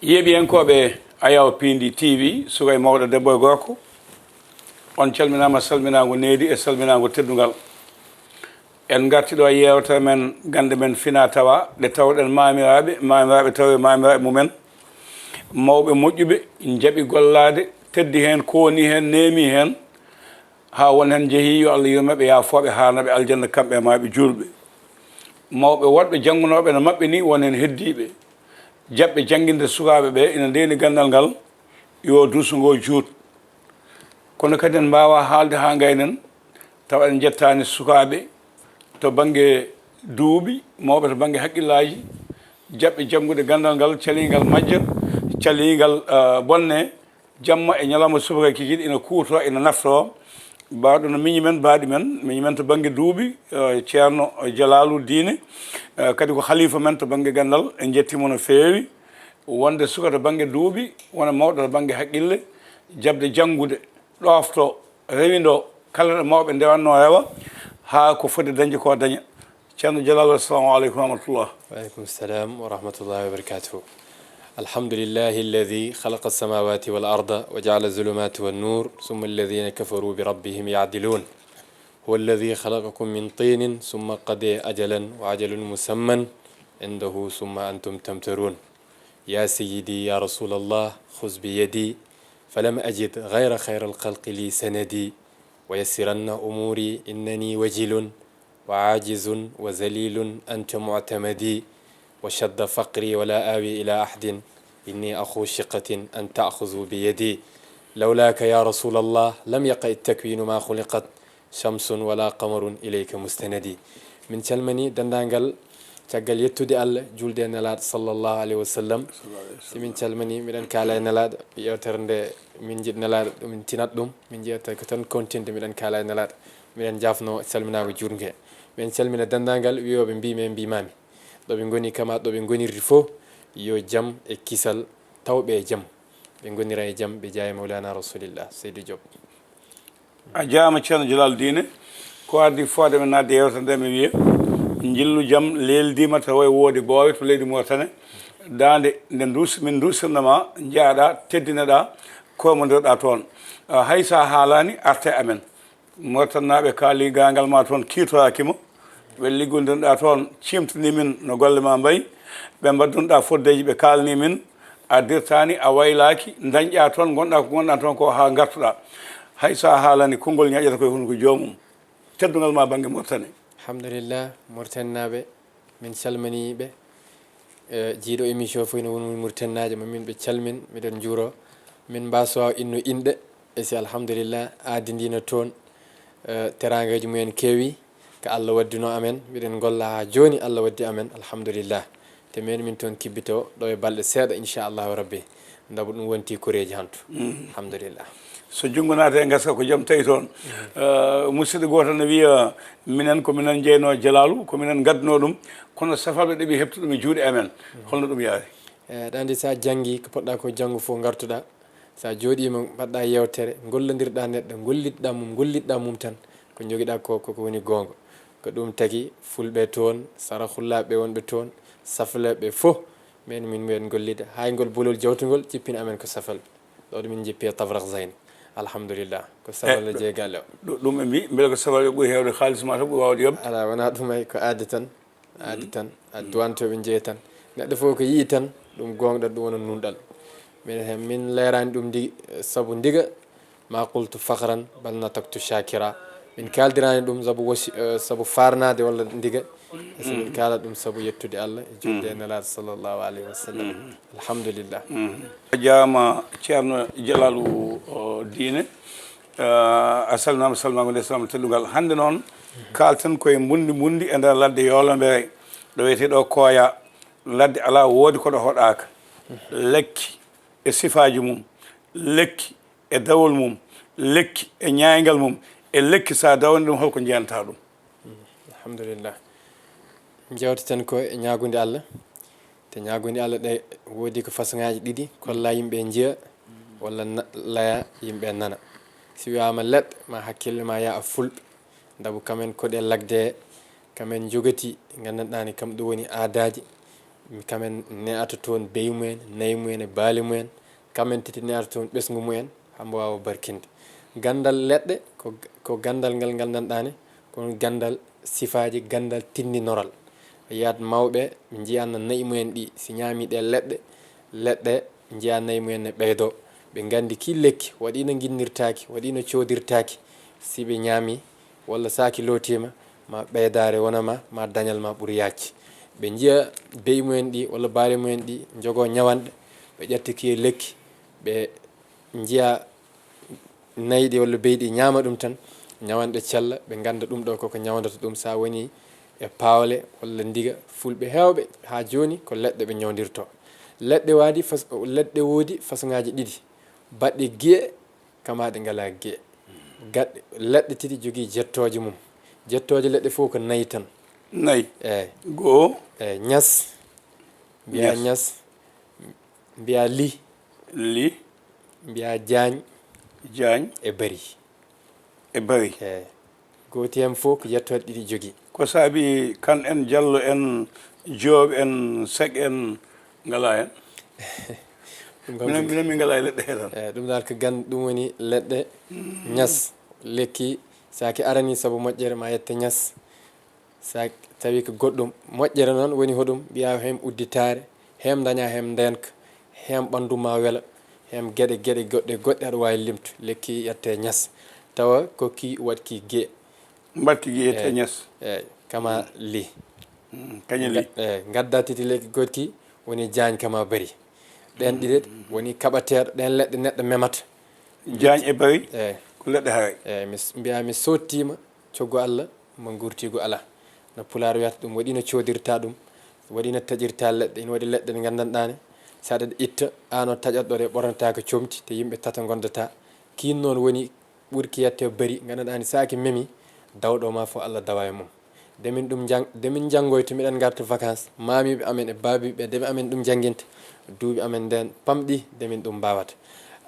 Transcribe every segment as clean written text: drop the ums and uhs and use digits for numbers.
yeeɓiyankoɓe ayaw Piindi TV sugay mawɗo debbo e gorko on calminama salminago needi e salminago teddugal en gartiɗo yewtere men gande men fina tawa ɗe tawɗen mamiraɓe tawi mamiraɓe mumen mawɓe moƴƴuɓe jaaɓi gollade teddi hen kowoni hen neemi hen ha won hen jeehi yo Allah yurmeɓe yafoɓe harnaɓe aljanna kamɓe maɓe julɓe mawɓe woɗɓe janggunoɓe no mabɓe ni won hen heddiɓe jaɓɓe jangguinde sukaɓe ɓe ina ndeni gandal ngal yo duusugo juut kono kadi en mbawa haalde ha gaynen tawa en jettani sukaɓe to banggue duuɓi mawɓe to banggue haqqillaji jaɓɓe janggude gandal ngal caligal majja caligal bonne jamma e ñalawma subaka kikiɗe ina kuuto ina nafto mbawɗo no miñi men mbaɗi men miñi men to banggue duuɓi THIERNO DIALALOUDINE kadi ko halifa men to banggue gandal en jettimo no feewi wonde suka to banggue duuɓi wona mawɗo to banggue haqqille jabde janggude ɗofto rewindo kala ɗo mawɓe ndewanno rewa ha ko foti dañde ko daña ceerno Dialalo assalamu aleykum wa rahmatullah وعليكم السلام ورحمة الله وبركاته الحمد لله الذي خلق السماوات والأرض وجعل الظلمات والنور ثم الذين كفروا بربهم يعدلون هو الذي خلقكم من طين ثم قضى أجلا وعجل مسمى عنده ثم أنتم تمترون يا سيدي يا رسول الله خذ بيدي فلم أجد غير خير الخلق لي سندي ويسرن أموري إنني وجل وعاجز وذليل أنت معتمدي وشد فقري ولا آوي إلى أحد إني أخو شقة أن تأخذوا بيدي لولاك يا رسول الله لم يقع التكوين ما خلقت شمس ولا قمر إليك مستندي من تلمني دندانغل تقال يتودي الله جولد نلاد صلى الله عليه وسلم من تلمني من كالا نلاد يوترند من جد نلاد من تنادم من جد كتن كونتنت من كالا نلاد من جافنو سلمنا وجورنك من تلمنا دندانغل ويو بن بي مامي ɗo ɓe goni kama ɗo ɓe gonirri fof yo jam e kisal tawɓe e jam ɓe gonira e jam ɓe jeeya mawlana rasulillah Seydou Diop a jaama ceerno Dialaloudine ko ardi fode men nadde yewta nde mi wiya jillu jaam leldima tawa woodi boowe to leydi Mauritanie dande nde min dusirnoma jaaɗa teddinaɗa koye mo ndeɗa toon hay sa haalani arte amen Mauritanaɓe kaali gangal ma toon kiitoraki ɓe liggodinɗa toon cimtani min no golle ma mbayi ɓe mbaddunoɗa foddeji ɓe kalni min a dirtani a waylaki dañƴa toon gonɗa ko gonɗa toon ko ha gartuɗa hay sa haalani konngol ñaƴata koye hunde ko joomum teddugal ma banggue Mauritanie alhamdulillah Mauritanaɓe min calmaniɓe jiiɗo émission fof no woni Mauritanaje ma min ɓe calmin miɗen juuro min mbasowa inno inɗe e si alhamdulillah aadidino toon teragaji mumen keewi ko Allah waddino amen miɗen golla ha joni Allah waddi amen alhamdulillah te min toon kibbito ɗo e balɗe seeɗa inchallahu rabbi daabu ɗum wonti koreji hantu alhamdulillah so junngo naata e gaska ko jaam tawi toon musidɗo goto ne wiya minen ko minen jeyno Dialalu ko minen gadduno ɗum kono safalɓe ɗeɓi heptu ɗum e juuɗe amen holno ɗum yaari ɗandi sa janggi ko poɗɗa ko janggo fof gartuɗa sa jooɗima mbaɗɗa yewtere gollodirɗa neɗɗo gollitɗa mum tan ko joguiɗa koko woni gonga ko ɗum tagui fulɓe toon sarahullaɓe wonɓe toon safleɓe fof min mbiyen gollide hay ngol bolol jawtugol jippina amen ko safalɓe ɗo ɗo min jippi e tavrak zeyne alhamdulillah ko safalɓe jeegalle o ɗum ɓe mbi beele ko safalɓe ɓuuri hewde haaliss ma tan ɓuuri wawde yobde ala wona ɗum ay ko aadi tan a duwantoɓe jeeyi tan neɗɗo fof ko yii tan ɗum gonɗal ɗum wona nunɗal min leerani ɗum saabu ndiga ma qultu fakran bal nataktu shakira min kaldirani ɗum saabu farnade walla ndiga so min kala ɗum saabu yettude Allah e julde e nelaɗo sallllahu alayhi wa sallam alhamdulillah a jaama ceerno Dialaloudine a salminama salmago nde salama teddugal hande noon kalten koye mbundi e nder ladde Yolobere ɗo wiyeteɗo Koya ladde ala woodi koɗo hoɗaka lekki e sifaji mum lekki e dawol mum lekki e ñaygal mum e lekki sa dawni ɗum holko jeyanta ɗum alhamdulillah jewte tan ko e ñagude Allah te ñagude Allah ɗe woodi ko façon ngaji ɗiɗi kolla yimɓe jiiya walla laya yimɓe nana si wiyama leɗɗe ma hakkille ma yaa a fulɓe daabu kamen koɗe lagde kamen jogati gandanɗani kam ɗum woni aadaji kamen ne'ata toon bey mumen nayi mumen e baali mumen kamen titi ne'ata toon ɓesgu mumen hambo wawa barkinde gandal leɗɗe ko gandal ngal gandanɗane kono gandal sifaji gandal tindinoral yiyat mawɓe ɓe jiyanno nayi mumen ɗi si ñami ɗe leɗɗe jiya nayi mumen ne ɓeydo ɓe gandi ki lekki waɗino guinnirtaki waɗino codirtaki si ɓe ñami walla saki lootima ma ɓeydare wonama ma dañal ma ɓuuri yacci ɓe jiiya bey mumen ɗi walla baali mumen ɗi jogo ñawanɗe ɓe ƴetta ki lekki ɓe jiiya nayi ɗi walla beyɗi ñama ɗum tan ñawanɗe cella ɓe ganda ɗum ɗo koko ñawdata ɗum sa woni e pawle walla ndiga fulɓe hewɓe ha joni ko leɗɗe ɓe ñawdirto leɗɗe woodi façon ngaji ɗiɗi baɗɗe guiye kama ɗe ngala guiye gaɗɗe leɗɗe tati jogui jettoje mum jettoje leɗɗe fof ko nayi tan nayi eyyi goo eyyi ñas mbiya ñas mbiya li mbiya diagne e bari eyyi goti hen fof ko jettoɗe ɗiɗi jogui ko saabi kan en diallo en jooɓe en seg en ngala hen minen min ngala e leɗɗe he tan eyyi ɗum dal ko gande ɗum woni leɗɗe ñas lekki saki arani saabu moƴƴere ma yette ñas sa tawi ko goɗɗum moƴƴere noon woni hoɗum mbiya hem udditare hem daña hem ndenka hem ɓandu ma weela hem gueɗe goɗɗe aɗa wawi limtu lekki yette ñas tawa kokki watki guiye mbatki guiye yette ñas eyyi kama li kañum li eyyi gadda titi lekki gotti woni diagne kama bari ɗen ɗiɗet woni kaɓateɗo ɗen leɗɗe neɗɗo memata diagne e bari eyyi ko leɗɗe haray eyyi mbiya mi sottima coggu Allah mo gurtigu ala no pulaar wiyata ɗum waɗino codirta ɗum waɗino taƴirta leɗɗe ina waɗi leɗɗe ɗe gandanɗane saɗa itta an o taƴatɗo ɗe ɓornata ko comti te yimɓe tata gondata kin noon woni ɓuurki yette bari gandanɗani saki memi dawɗo ma fo Allah dawa e mum demin janggoy to miɗen garta vacance mamiɓe amen e babiɓe deɓe amen ɗum jangguinta duuɓi amen nden pamɗi demin ɗum mbawata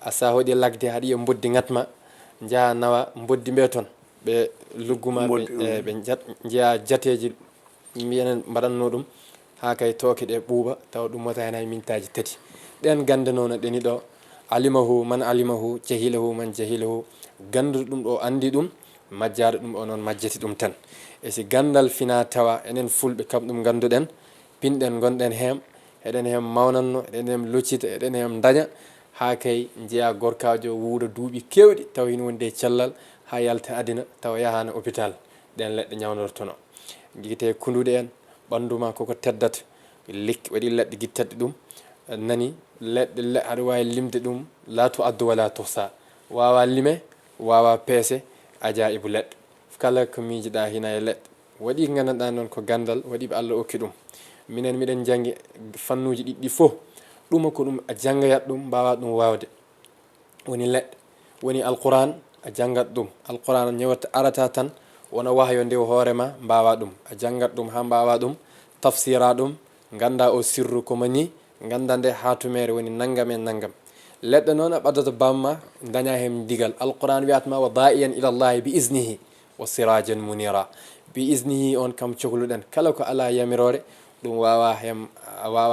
asa hoɗi lagde haɗa yiya boddi gatma jaaha nawa boddi ɓe toon ɓe lugguma ɓe jeeya jateji mbiyen mbaɗanno ɗum ha kay tooke ɗe ɓuuɓa tawa ɗum wata hen hay mintaji tati ɗen gande noon ɗeni ɗo alimahu man alimahu jahilahu man jahilahu ganduɗo ɗum ɗo andi ɗum majjaɗo ɗum o noon majjati ɗum tan e si gandal fina tawa enen fulɓe kam ɗum ganduɗen pinɗen gonɗen hem eɗen hem mawnanno eɗen hem loccita eɗen hem daña ha kay jeeya gorkajo wuuɗa duuɓi kewɗi tawa hino wonde cellal ha yalta adina tawa yahano hôpital ɗen leɗɗe ñawnortono guite kunduɗe en ɓanduma koko teddata lekki waɗi leɗɗe guittatɗe ɗum nani leɗɗe aɗa wawi limde ɗum la to addu wala tuhsa wawa lime wawa peese ajaibu leɗɗe kala ko miijiɗa hina e leɗɗe waɗi ko gandanɗa noon ko gandal waɗiɓe Allah okki ɗum minen miɗen janggi fannuji ɗiɗɗi fof ɗuma ko ɗum a janggayat ɗum mbawa ɗum wawde woni leɗɗe woni alquran a janggat ɗum alquran ñewata arata tan wona wahyo nde hoorema mbawa ɗum a janggat ɗum ha mbawa ɗum tafsira ɗum ganda o sirru koma ni ganda nde hatumere woni naggam e naggam leɗɗe noon a ɓaddata bamma daña hen digal alquran wiyatma wa da'iyan ila llahi bi isnihi wa sirajan munira bi isnihi on kam cohluɗen kala ko ala yamirore ɗum wawa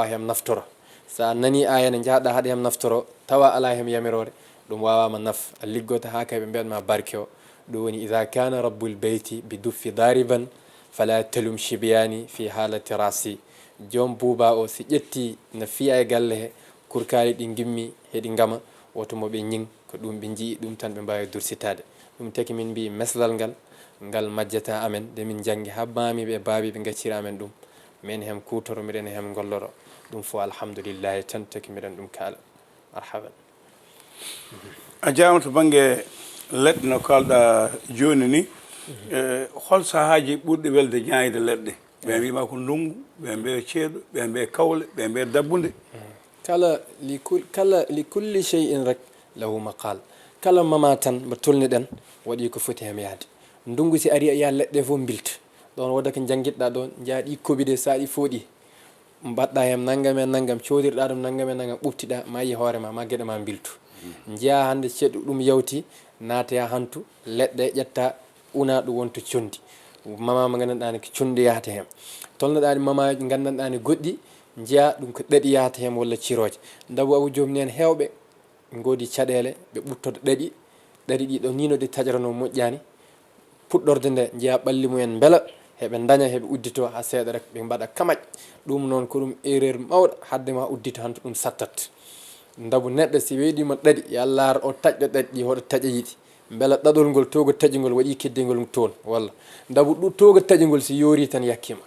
hem naftoro sa nani aya ne jaaɗa haɗa hem naftoro tawa ala hem yamirore ɗum wawama naf a liggota ha kay ɓe mbiyatma barke o ɗum woni ida kana rabbul beyti bi duffi dariban fala talum shibiyani fi halati rasi joom buuba o si ƴetti no fiya e galle he kurkali ɗi gimmi heɗi gama woto moɓe ñing ko ɗum ɓe jii ɗum tan ɓe mbawi dursitade ɗum taki min mbi meslal ngal majjata amen nde min janggi ha mamiɓe e baabiɓe gaccira amen ɗum min hem kutoro miɗen hem golloro ɗum fo alhamdoulillahi tan taki miɗen ɗum kaala marhaban a jarama to banggue leɗɗe no kalɗa joni ni hol sahaji ɓurɗi welde ñayde leɗɗe ɓe mbima ko ndungu ɓe mbiya ceeɗu ɓe mbiya kawle ɓe mbiya dabbude kala li kulli shay'in rek lahu maqal kala mama tan mo tolniɗen waɗi ko foti hem yaade ndungu si ari a yiya leɗɗe fof bilta ɗon wadda ko jangguiɗɗa ɗon jaaɗi koɓide sa ɗi fooɗi mbaɗɗa hem naggam e naggam codirɗa ɗum naggam e naggam ɓuftiɗa ma yi hoorema ma gueɗe ma biltu jeeya hande ceeɗu ɗum yawti naatoya hantu leɗɗe ƴetta una ɗum wonto condi mama mo gandanɗani ko condi yahata hen tolnoɗani mamaji gandanɗani goɗɗi jiya ɗum ko ɗaɗi yahata hen walla ciroje dabu abu jomni en hewɓe godi caɗele ɓe ɓuttoto ɗaɗi ɗi ɗo nino ɗi taƴrano moƴƴani puɗɗorde nde jiya ɓalli mumen beela heɓe daña heɓe uddito ha seeɗa rek ɓe mbaɗa kamaƴ ɗum noon ko ɗum erreur mawɗo hadde ma uddito hanto ɗum sattat dabu neɗɗo si weeɗima ɗaɗi yo Allah ar o taƴƴo ɗaɗi ɗi hoɗo taƴa yiɗi beela ɗaɗol ngol togo taƴigol waɗi keddingol toon walla dabu ɗum togo taƴigol si yoori tan yakkima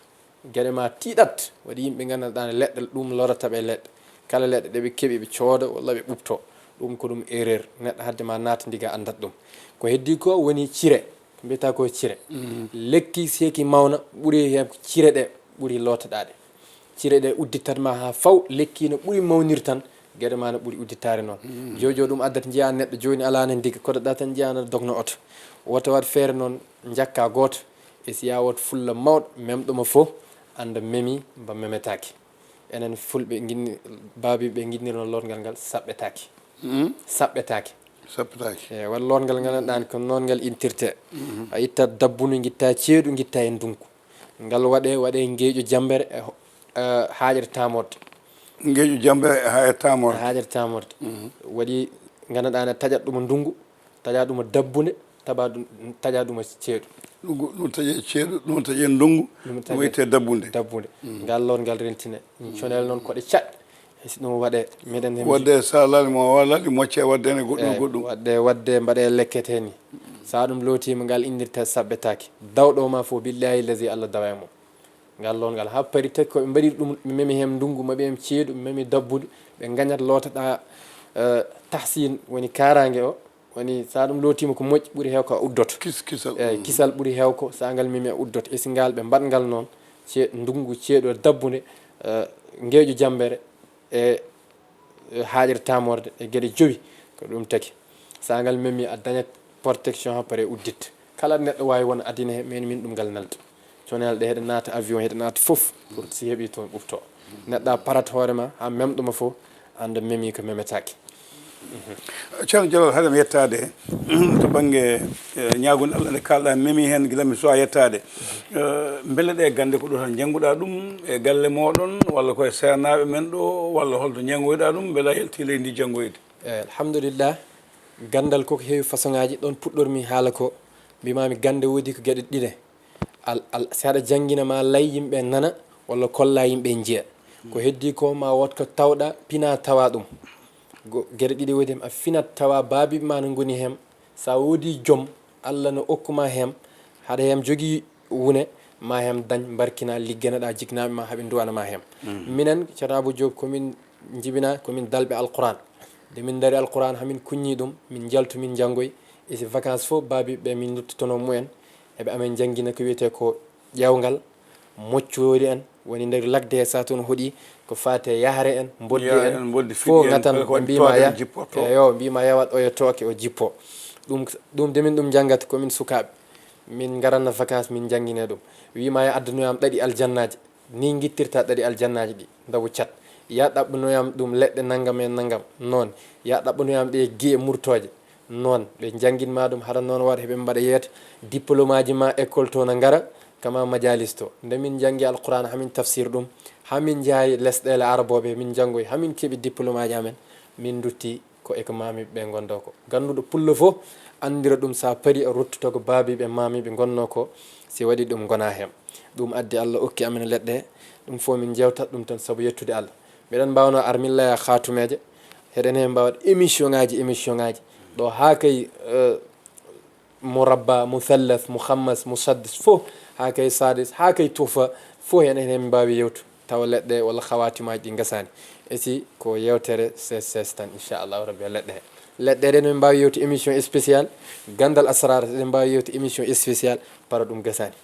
gueɗe ma tiiɗat waɗi yimɓe gandanɗa leɗɗe ɗum lorata ɓe leɗɗe kala leɗɗe ɗeɓe keeɓi ɓe cooda walla ɓe ɓupto ɗum ko ɗum erreur neɗɗo hadde ma naata ndiga andat ɗum ko heddi ko woni cire ko mbiyata ko cire lekki seeki mawna ɓuuri hen cire ɗe ɓuuri lotoɗaɗe cire ɗe udditatma ha faw lekki no ɓuuri mawnir tan gueɗe ma no ɓuuri udditare noon jojo ɗum addata jiya neɗɗo joni alano ndiga kotoɗa tan jiyano dogno auto woto wat feere noon jakka goto e siya woto fulla mawɗo memɗoma fo anda memi mba memetaki enen fulɓe guinni baabiɓe guinnirno lorgal ngal saɓɓetaki saɓɓetaki e walla lorgal ngal gandanɗani ko noon ngal intirte a itta dabbuno guitta ceeɗu guitta e ndungu ngal waɗe gueƴo jambere e haƴere tamorde gueƴo jambere e haƴere tamorde waɗi gandanɗani taƴat ɗum ndungu taƴa ɗum dabbune taƴa ɗum ceeɗu ɗum taƴe ceeɗu ɗum taƴe ndungu ɗum wiyete dabbude ngal lor ngal rentine conel noon koɗe caɗ si ɗum waɗe meɗen wadde sa laali mo wallaɗi mocce wadde ene goɗɗum goɗɗum wadde mbaɗe lekkete hen ni sa ɗum lootima ngal innirte saɓɓetaki dawɗo ma fo billahi lazi Allah dawa e mum ngal lon ngal ha paari taki koɓe mbaɗi ɗum ɓe memi hen ndungu maɓe hen ceeɗu ɓe memi dabbude ɓe gañat lotoɗa tahsin woni karangue o woni sa ɗum lootima ko moƴƴi ɓuuri hew ko uddoto kisal ɓuuri hewko sa ngal memi uddoto e si ngal ɓe mbatgal noon ndungu ceeɗu dabbude gueƴo jambere e haƴere tamorde e gueɗe joyyi ko ɗum taki sa ngal memi a dañat protection ha paare udditta kala neɗɗo wawi won adina he min ɗum ngal nelda conel ɗe heɗe naata avion heɗe naata foof pour si heeɓi toon ɓufto neɗɗo parat hoorema ha memɗoma fo anda memi ko memetaki ceerno Jalal haade mi yettade to banggue ñagude Allah nde kalɗa memi hen guila mi suwa yettade beele ɗe gande ko ɗo tan jangguɗa ɗum e galle moɗon walla koye sernaɓe men ɗo walla holto jangoyɗa ɗum beela yalti leydi ndi jangoyde alhamdulillah gandal koko heewi façon ngaji ɗon puɗɗormi haala ko mbimami gande woodi ko gueɗe ɗiɗe si aɗa jangguinama lay yimɓe nana walla kolla yimɓe jiiya ko heddi ko ma wot ko tawɗa pina tawa ɗum gueɗe ɗiɗi woodi hen a finat tawa baabi ma no goni hen sa woodi joom Allah no okkuma hen haɗa hen jogui wune ma hem dañ barkina ligganaɗa jignaɓe ma haaɓe duwanama hen minen ceerno Diop komin jibina komin dalɓe alquran de min daari alquran hamin kuññi ɗum min jaltu min janggoy e si vacance foof baabiɓe min duttotono mumen eɓe amen jangguina ko wiyete ko ƴewgal moccori en woni nder lagde he sa toon hooɗi ko fate yahre en boddi en fo gatan mbima ya eyo mbima yawat oyo tooke o jippo ɗum de min ɗum janggata komin sukaɓe min garanna vacance min jangguine ɗum wima ya addanoyam ɗaɗi aljannaji ni guittirta ɗaɗi aljannaji ɗi dawu cat ya ɗaɓɓanoyam ɗum leɗɗe naggam e naggam noon ya ɗaɓɓanoyam ɗe guiye murtoje noon ɓe jangguinma ɗum haɗa noon waɗa heɓe mbaɗa yeeta diplôme aji ma école to no gara kama majalis to nde min janggi alquran hamin tafsir ɗum hamin jaayi lesɗele araboɓe min janggoy hamin keeɓi diplôme aji amen min dutti ko eko mamiɓe ɓe gondo ko ganduɗo pullo foof andira ɗum sa paari a ruttoto ko baabiɓe mamiɓe gonno ko si waɗi ɗum gona hen ɗum addi Allah okki amen leɗɗe ɗum fo min jewtat ɗum tan saabu yettude Allah mbiɗen mbawno ar min laya khatumeje heɗen hen mbawat émission ngaji ɗo ha kay murabba muthallath mukhammas musaddis fo ha kay sadis ha kay tufa fo enen hen mbawi yewtu tawa leɗɗe walla khawatimaji ɗi gasani e si ko yewtere ses tan inchallahu rabbi leɗɗe ɗen min mbawi yewtu émission spéciale gandal asrar eɗen mbawi yewtu émission spéciale para ɗum gasani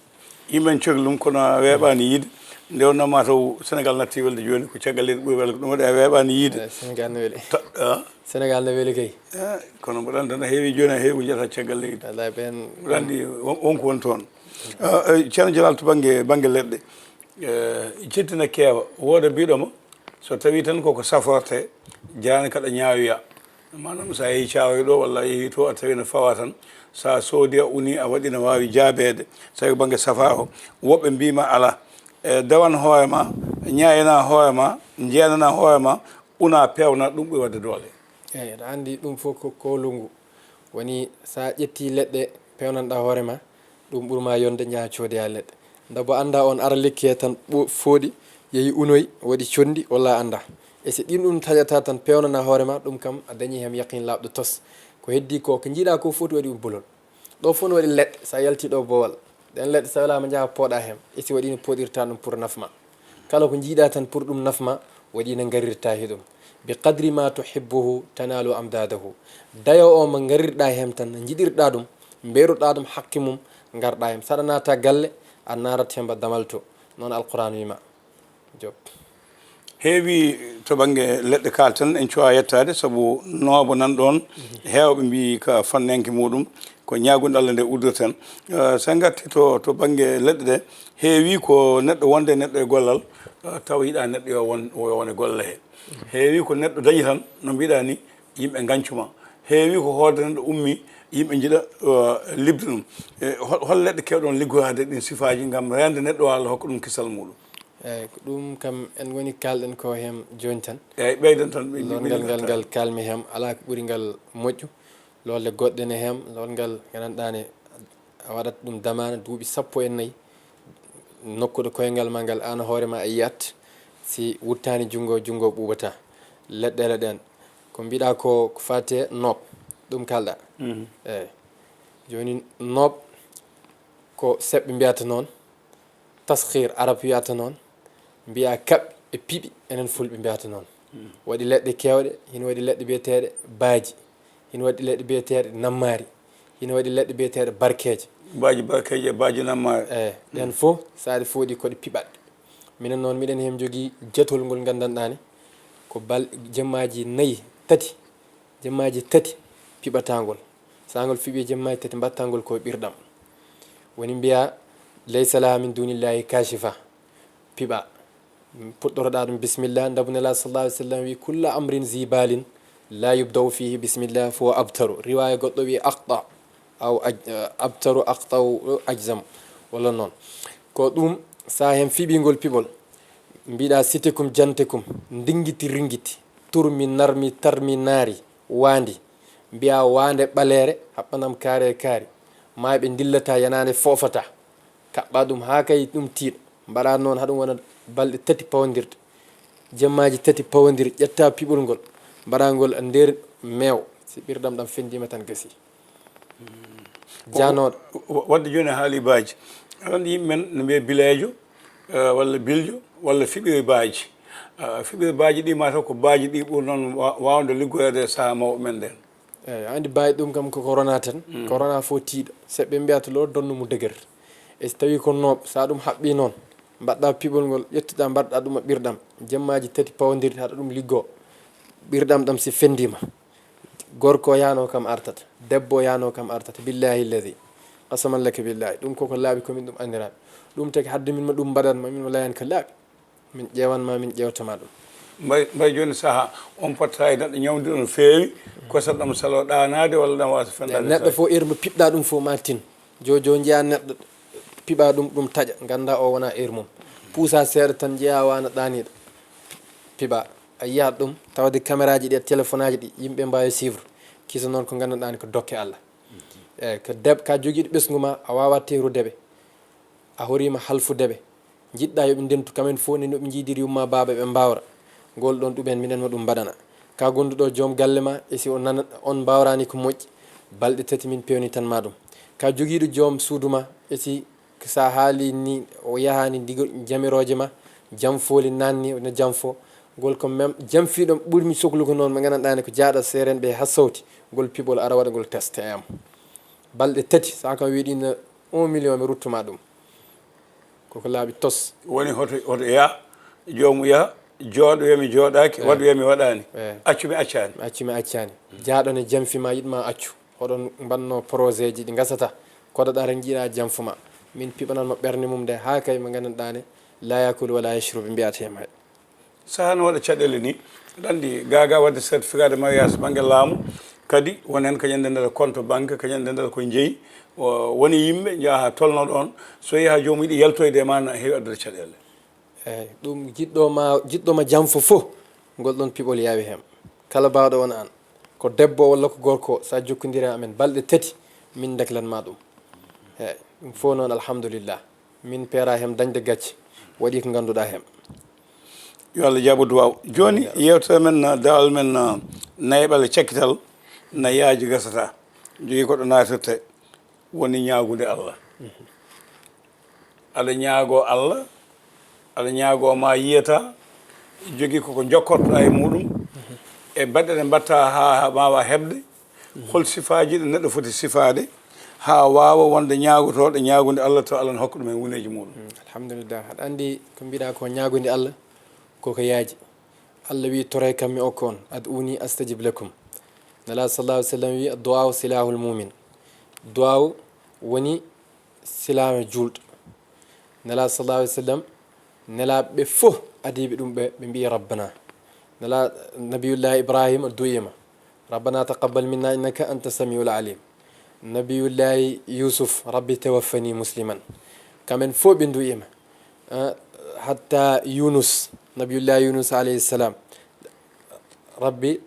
yimɓen cohlum kono weeɓani yiide nde wonnoma taw Sénégal natti welde joni ko caggal leydi ɓuuri welde ko ɗum waɗi a weeɓani yiide Sénégal no weeli Sénégal no weeli kay kono mboɗo andi tan heewi joni a heewi ko jeyata caggal leydi wallahi ɓen mboɗo andi wonko woni toon ceerno Jalal to banggue leɗɗe jettina keewa wooda mbiɗoma so tawi tan koko saforte jani kaɗa ñaawiya manam sa yeehi cawoy ɗo walla yeehi to a tawi no fawa tan sa soodi a uni a waɗi no wawi jaabede sawi ko banggue safa o woɓɓe mbima ala dawan hoorema ñaayana hoorema jeenana hoorema una pewna ɗum ɓuri wadde doole eyyi aɗa andi ɗum fof ko kolungu woni sa ƴetti leɗɗe pewnanɗa hoorema ɗum ɓurma yonde jaaha coodoya leɗɗe dabo anda on ara lekki he tan fooɗi yeehi unoyi waɗi condi walla anda e so ɗin ɗum taƴata tan pewnana hoorema ɗum kam a dañi hen yaqin labɗo tos ko heddi ko jiiɗa ko foti waɗi bolol ɗo fof ne waɗi leɗɗe sa yalti ɗo bowal ɗen leɗɗe sa welama jaaha pooɗa hen esi waɗi no poɗirta ɗum pour nafma kala ko jiiɗa tan pour ɗum nafma waɗi no garirta he ɗum bi qadri ma tuhibbuhu tanalu amdadahu dayo o mo garirɗa hen tan jiɗirɗa ɗum mberuɗa ɗum hakke mum garɗa hen saɗa nata galle a narat hen ba damal to noon alquran wima job heewi to banggue leɗɗe kalten en cuwa yettade saabu noobo nan ɗon heewɓe mbi ka fannenke muɗum ko ñagude Allah nde uddirten sen gatti to banggue leɗɗe ɗe heewi ko neɗɗo wonde neɗɗo e gollal taw yiiɗa neɗɗo yo won e golle he heewi ko neɗɗo dañi tan no mbiɗa ni yimɓe gancuma heewi ko hoorde neɗɗo ummi yimɓe jiiɗa libde ɗum hol leɗɗe kewɗon liggoyade ɗin sifaji gam rende neɗɗo Allah hokka ɗum kisal muɗum eyyi ko ɗum kam en woni kalɗen ko hem joni tan eyyi ɓeyden tan ngal kalmi hem ala ko ɓuuri ngal moƴƴu lolle goɗɗen e hem lolngal gandanɗane a waɗat ɗum damana duuɓi 14 nokkude koyngal ma ngal an hoorema a yiyat si wuttani junggo ɓuɓata leɗɗele ɗen ko mbiɗa ko fate noob ɗum kalɗa eyyi joni noob ko seɓɓe mbiyata noon taskhir arab wiyata noon mbiya kaɓɓi e piiɓi enen fulɓe mbiyata noon waɗi leɗɗe kewɗe hino waɗi leɗɗe biyeteɗe baaji hino waɗi leɗɗe biyeteɗe nammari hino waɗi leɗɗe biyeteɗe barkeje barkeje e baaji nammari eyyi ɗen fof saɗa fooɗi koɗe piɓaɗɗe minen noon miɗen hen jogui jetol ngol gandanɗani ko jemmaji 4 tati jemmaji tati piɓatagol sa ngol fiiɓi jemmaji tati mbattagol ko ɓirɗam woni mbiya laysa laha min dunillahi kashifa piɓa puɗɗoroɗa ɗum bisimillah dabunela sallah alih w sallam wi kulla amrin zibalin la yubdaw fihi bisimillah fo abtaru riwaya goɗɗo wi aqta aw abtaru aqtaw ajzam walla noon ko ɗum sa hen fiiɓigol piɓol mbiɗa sitekum jantekum ndinguiti ringuiti turmi narmi tarmi naari wandi mbiya wande ɓalere haɓɓanam kaari e kaari maɓe dillata yanade fofata kaɓɓa ɗum ha kay ɗum tiiɗo mbaɗa noon haɗum wona balɗe 3 pawodirɗe jemmaji 3 pawodir ƴetta piɓol ngol mbaɗagol nder meew si ɓirɗam ɗam fendima tan gasi janoɗo wadde joni haali baaji aɗa yimɓe men no mbiye bilejo walla biljo walla fiɓiri baaji fiɓiri baaji ɗi mataw ko baaji ɗi ɓuuri noon wawde liggoyede e saaha mawɓe men ɗen eyyi andi baaji ɗum kam ko corona tan corona fo tiiɗo seɓɓe mbiyata lo donnu mo deger e so tawi ko nooɓ sa ɗum haɓɓi noon mbaɗɗa piɓol ngol ƴettuɗa mbaɗɗa ɗum e ɓirɗam jemmaji 3 pawodirɗe haɗa ɗum liggo ɓirɗam ɗam si fendima gorko yano kam artata debbo yano kam artata billahi alladi qasamallaka billahi ɗum koko laaɓi komin ɗum andiraɓe ɗum tagi hadde min ma ɗum mbaɗanma min layani ko laaɓi min ƴewanma min ƴewtama ɗum mbay joni saaha on potta e neɗɗo ñawdiɗo no feewi kosa ɗam salo ɗanade walla ɗam wasa fendade neɗɗo fo heure mo piɓɗa ɗum fo ma tin jojo jiya neɗɗo piɓa ɗum taƴa ganda o wona heure mum puusa seeɗa tan jeeya wana ɗaniɗo piɓa a yiyat ɗum tawde caméra ji ɗi e téléphone aji ɗi yimɓe mbawi suivre kisa noon ko gandanɗani ko dokke Allah eyyi ko ka joguiɗo ɓesgu ma a wawa tehrudeɓe a horima halfudeɓe jiɗɗa yooɓe ndentu kamen fo ne noɓe jiidiri yumma baaba ɓe mbawra ngol ɗon ɗumen minen ma ɗum mbaɗana ka gonduɗo joom galle ma e si on mbawrani ko moƴƴi balɗe 3 min pewni tan ma ɗum ka joguiɗo joom suudu ma e si sa haali ni o yahani ndigo jamiroje ma jam fooli nanni no jam fo ngol ko même jam fiɗo ɓuurmi sohlugo noon mo gandanɗani ko jaaɗa seren ɓe ha sawti ngol piɓol ara waɗa ngol test am balɗe 3 sa kam wiɗino 1 million mi ruttuma ɗum koko laaɓi tos woni hoto ya joomu ya jooɗo yomi jooɗaki waɗo yomi waɗani accu mi accani jaaɗo ne jamfima yiɗma accu oɗon mbanno projet ji ɗi gasata koɗoɗa tan jiiɗa jamfuma min piɓananmo ɓerde mum nde ha kay mo gandanɗane la yakulu wala yashrubu mbiyatema he saha no waɗa caɗele ni aɗa andi gaga wadde certificat de mariage banggue laamu kadi wonen kañum ndendata compte banque kañum ndendata ko jeeyi woni yimɓe jaaha tolno ɗon so yeeha joomum yiɗi yaltoyde e ma no heewi addude caɗele eyyi ɗum jiɗɗoma jam fof ngol ɗon piɓol yawi hen kala bawɗo won an ko debbo walla ko gorko sa jokkodiri amen balɗe tati min deklanma ɗum eyyi ɗum fof noon alhamdulillah min peera hen dañde gacce waɗi ko ganduɗa hen yo Allah jaɓu duwaw joni yewtere men dawal men nayɓal cekkital nayaji gasata jogui koɗo natirte woni ñagude Allah aɗa ñaago Allah aɗa ñaago ma yiyata jogui koko jokkortoɗa e muɗum e baɗɗe ɗe mbatta ha wawa heɓde hol sifaji ɗe neɗɗo foti sifade ha wawa wonde ñagotoɗo ñagude Allah to Allah ne hokka ɗumen wuneji muɗum alhamdulillah aɗa andi ko mbiɗa ko ñagude Allah koko yaaji Allah wi tore kam mi okka on ad'uni astajib lakum nala sallallahu alih w sallam wi du'a silahul mumin du'a woni silama julɗo nala sallallahu alih w sallam nelaɓe fof adiɓe ɗum ɓe mbi rabbana nala nabiyullah ibrahima du'ima rabbana taqabbal minna innaka anta samiul alim nabiyullahi yusuf rabbi tawaffani musliman kamen fof ɓe du'ima hatta yunus nabiyullahi yunus alayhi salam rabbi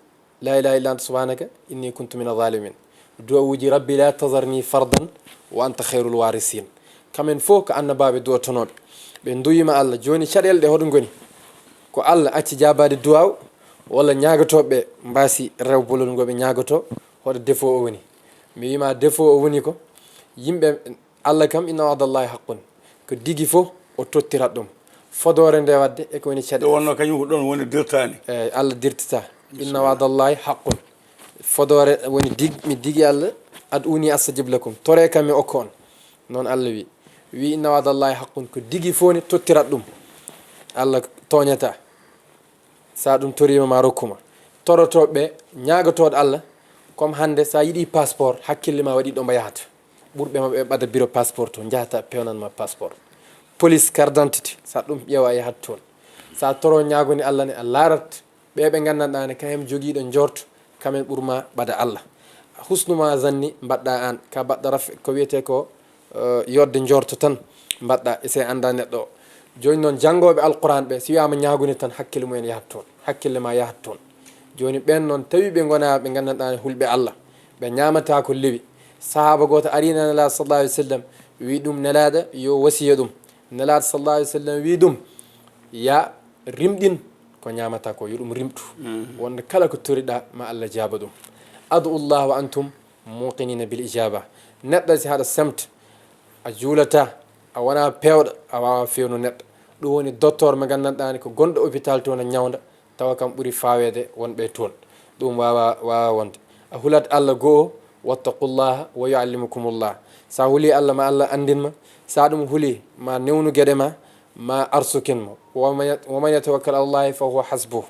la ilaha illa anta subhanaka inni kuntu min adh-dhalimin du'a uji rabbi la tadharni fardan wa anta khairul warisin kamen fof ko annabaɓe du'atonoɓe ɓe duyima Allah joni caɗele ɗe hoɗo goni ko Allah acci jabade duwaw walla ñagotoɓe mbasi rew bolol ngoɓe ñagoto hoɗo défaut o woni mi wima défaut o woni ko yimɓe Allah kam inna wa'dallahi haqqun ko digui fof o tottirat ɗum fodore nde wadde eko woni caɗele wonno kañum ko ɗon woni dirtani eyyi Allah dirtita inna wa'dallahi haqqun fodore woni mi digui Allah ad'uni astajib lakum tore kam mi okka on noon Allah wi inna wa'dallahi haqqun ko digui fof ne tottirat ɗum Allah toñata sa ɗum torima ma rokkuma torotoɓe ñagotoɗo Allah comme hande sa yiiɗi passeport hakkille ma waɗi ɗo mbo yahata ɓurɓe ma ɓe ɓaɗa bureau passeport to jahata pewnanma passeport police carte d'identité sa ɗum ƴeewa yahat toon sa toro ñagude Allah ne a larat ɓeɓe gandanɗa ne kamen joguiɗo jorto kamen ɓuurma ɓaɗa Allah husnuma zanni mbaɗɗa an ka baɗɗo raf ko wiyete ko yodde jorto tan mbaɗɗa ese anda neɗɗo o joni noon janggoɓe alquran ɓe si wiyama ñagude tan hakkille mumen yahat toon hakkille ma yahat toon joni ɓen noon tawi ɓe gona ɓe gandanɗa hulɓe Allah ɓe ñamata ko lewi sahaba goto arina nelaɗo sallallahu alih w sallam wi ɗum nelaɗo yo wasiya ɗum nelaɗo sallallahu alih w sallam wi ɗum ya rimɗin ko ñamata ko yo ɗum rimɗu wonde kala ko toriɗa ma Allah jaaba ɗum adu llah wa antum muqinina bil ijaba neɗɗo si haɗa semta a juulata a wona pewɗo a wawa fewnu neɗɗo ɗum woni docteur mo gandanɗani ko gonɗo hôpital toon a ñawda tawa kam ɓuuri fawede wonɓe toon ɗum wawa wonde a hulat Allah goho wattaqullaha wa yuallimukumullah sa huuli Allah ma Allah andinma sa ɗum huuli ma newnu gueɗe ma arsukinmo waman yatawakkal alallahi fa huwa hasbuh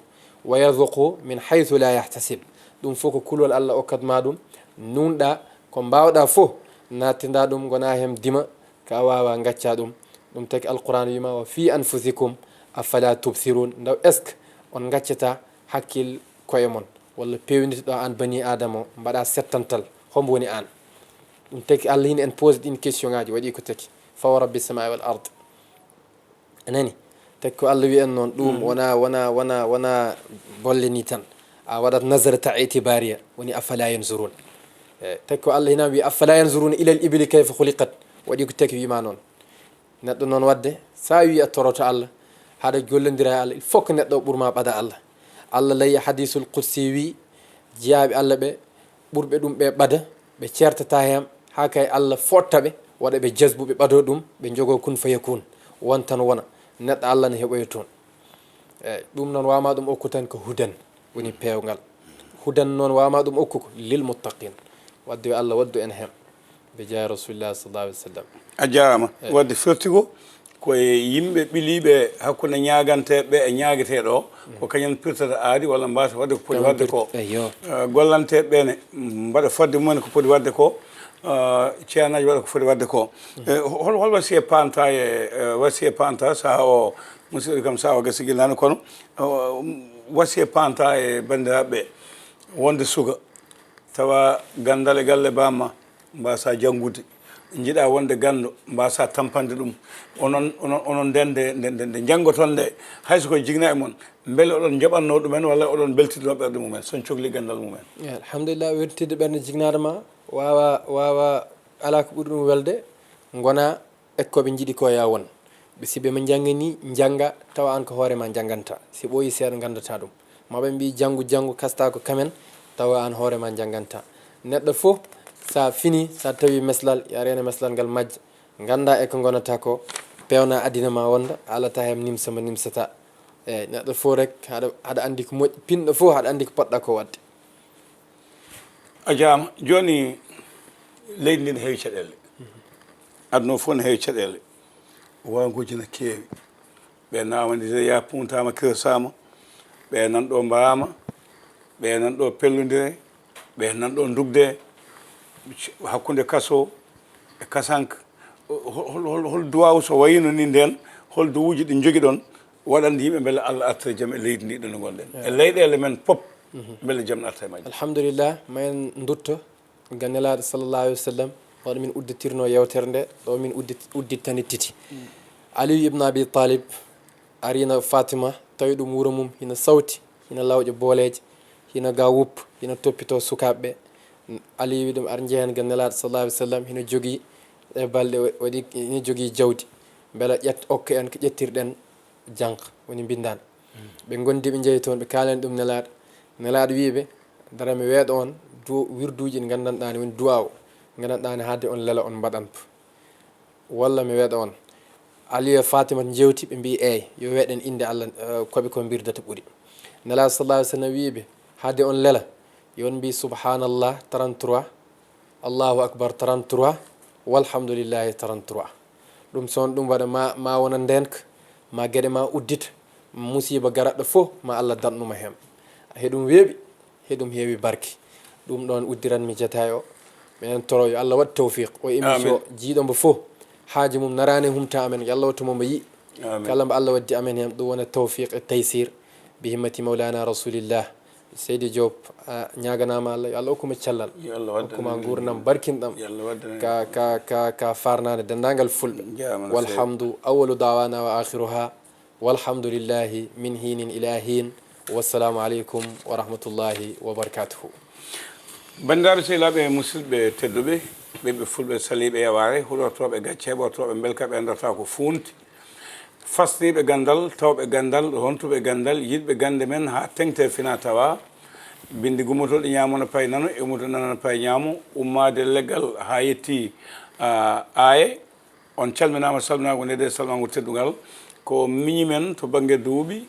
wa yarzuqhu min haythu la yahtasib ɗum fof ko kulol Allah okkatma ɗum nunɗa ko mbawɗa fof nattinda ɗum gona hen dima ka wawa gacca ɗum ɗum taki alquran wima wa fi anfusikum afala tubsirun ndaw est ce que on gaccata hakkil koye mon walla pewnitiɗo an bani adama o mbaɗa settantal hombo woni an ɗum taki Allah hini en pose ɗin question ngaji waɗi ko taki fawa rabbi samai wal ard anani taki ko Allah wi en noon ɗum wona bolle ni tan a waɗat nasarata itibariya woni afala yanzurun taki ko Allah hinami wi afala yanzuruna ila l ibli kayfa khuliqat waɗi ko taki wima noon neɗɗo noon wadde sa wi a toroto Allah haɗa gollodira e Allah il faut que neɗɗo o ɓuurma ɓaɗa Allah Allah layi hadisul qudsi wi jeeyaɓe Allah ɓe ɓurɓe ɗum ɓe ɓaada ɓe certata hen ha kay Allah fottaɓe waɗa ɓe jasbu ɓe ɓaado ɗum ɓe jogo kun fayakun won tan wona neɗɗo Allah ne heɓoya toon eyyi ɗum noon wama ɗum okku tan ko hudan woni pewgal hudan noon wama ɗum okku ko lil muttaqin wadde yo Allah waddu en hen ɓe jeeya rasulillah sallallahu alih w sallam a jarama wadde firtigo koye yimɓe ɓiliɓe hakkude ñaganteɓe e ñagueteɗo o ko kañum pirtata aadi walla mbasa wadde ko poti wadde ko gollanteɓe ɓene mbaɗa fodde mumen ko poti wadde ko ceernaji waɗa ko foti wadde ko hol wasiye panta wasiye panta saha o musidɗo kam saha o gasi guilnani kono wasiye panta e bandiraɓeɓe wonde suka tawa gandal e galle bamma mbasa janggude jiɗa wonde ganndo mbasa tampande ɗum onon ndende janngoton nde hayso koye jigna e mon beele oɗon jaɓanno ɗumen walla oɗon beltidino ɓerɗe mumen son cohli gandal mumen. alhamdulillah weltidde ɓernde jignaɗo ma wawa ala ko ɓuri ɗum welde gona ekkoɓe jiiɗi ko ya won ɓe siɓe ma jangani jangga tawa an ko hoorema jangganta si ɓooyi seeɗa gandata ɗum maɓe mbi janggu kasta ko kamen tawa an hoorema jangganta neɗɗo fof sa fini sa tawi meslal ya rena meslal ngal majja ganda e ko gonata ko pewna adina ma wonda alata hem nimsa mo nimsata eyyi neɗɗo fof rek haɗa andi ko moƴƴi pinɗo fof haɗa andi ko poɗɗa ko wadde. a jaama joni leydi ndi ne heewi caɗele aduna fof ne heewi caɗele waguji ne keewi ɓe nawandire ya puntama kirsama ɓe nan ɗo mbaama ɓe nan ɗo pellodire ɓe nan ɗo dugde hakkude kaso e kasanka hol duwaw so wayino ni nden hol duwuji ɗi jogui ɗon waɗande yimɓe beele Allah arta jaam e leydi ndi ɗo no gonɗen e leyɗele men pop beele jaam arta e majje. alhamdulillah ma en dutto ga nelaɗo sallllahu alih wa sallam oɗo min udditirno yewtere nde ɗo min uddittani titi aliyu ibne abi talib arina fatima tawi ɗum wuuro mum hina sawti hina lawƴa booleje hina ga wuppa hina toppito sukaɓeɓe aliyu ɗum ar jehen ga nelaɗo sallllahu alih wa sallam hina jogui e balɗe waɗi hina jogui jawdi beele ƴetta okka en ko ƴettirɗen jangka woni mbindan ɓe gondi ɓe jeeyi toon ɓe kalani ɗum nelaɗo wiɓe dara mi weeɗo on wirduji ɗi gandanɗani woni duwa o gandanɗani hadde on lela on mbaɗanpa walla mi weeɗo on aliyu e fatima jewti ɓe mbi eyyi yo weeɗen inde allah koɓe ko birdata ɓuuri nelaɗo sallah alih sallam wiɓe hadde on lela yon mbi subhanallah 33 allahu akbar 33 walhamdulillahi 33 ɗum son ɗum waɗa ma wona ndenka ma gueɗe ma uddita musiba garaɗɗo fof ma allah danɗuma hen heɗum weeɓi heɗum heewi barke ɗum ɗon uddiranmi jataay o minen toro yo allah waɗ tawfiq o émission jiiɗombo fof haaji mum narani humta amen yo allah wattumomo yi kala mbo allah waddi amen hen ɗum wona tawfiq e taysir bi himmati mawlana rasulillah seydi Diop ñaganama allah yo allah hokkuma cellal hokkuma gurdam barkinɗam ka farnade dendagal fulɓe walhamdu awalu dawana wa akhiruha walhamdulillahi min hinin ila hin wassalamu aleykum wa rahmatullahi wa barakatuhu. bandiraɓe sehilaɓe musidɓe tedduɓe ɓeɓe fulɓe saliɓe yaware huɗortoɓe gacce heɓortoɓe belka ɓe andata ko funti fasniɓe gandal tawɓe gandal hontuɓe gandal yiɗɓe gande men ha tengte fina tawa bindi gummotoɗo ñamono paye nano emudo nanano paye ñaamo ummade leggal ha yetti aaye on calminama salminago ndede salmago teddugal ko miñi men to banggue duuɓi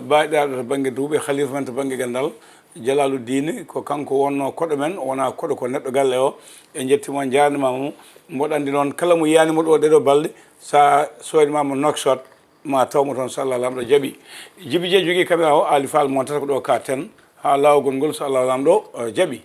baɗiraɗo to banggue duuɓi halifa men to banggue gandal Dialaloudine ko kanko wonno koɗo men wona koɗo ko neɗɗo galle o e jettimo jarnimamo mboɗo andi noon kala mo yiyanimo ɗo ɗeɗo balɗe sa soynimama nokshot ma tawmo toon so Allah lamɗo jaaɓi jibi je jogui caméra o Ali Fall montata ko ɗo ka ten ha lawgol ngol so Allah lamɗo jaaɓi.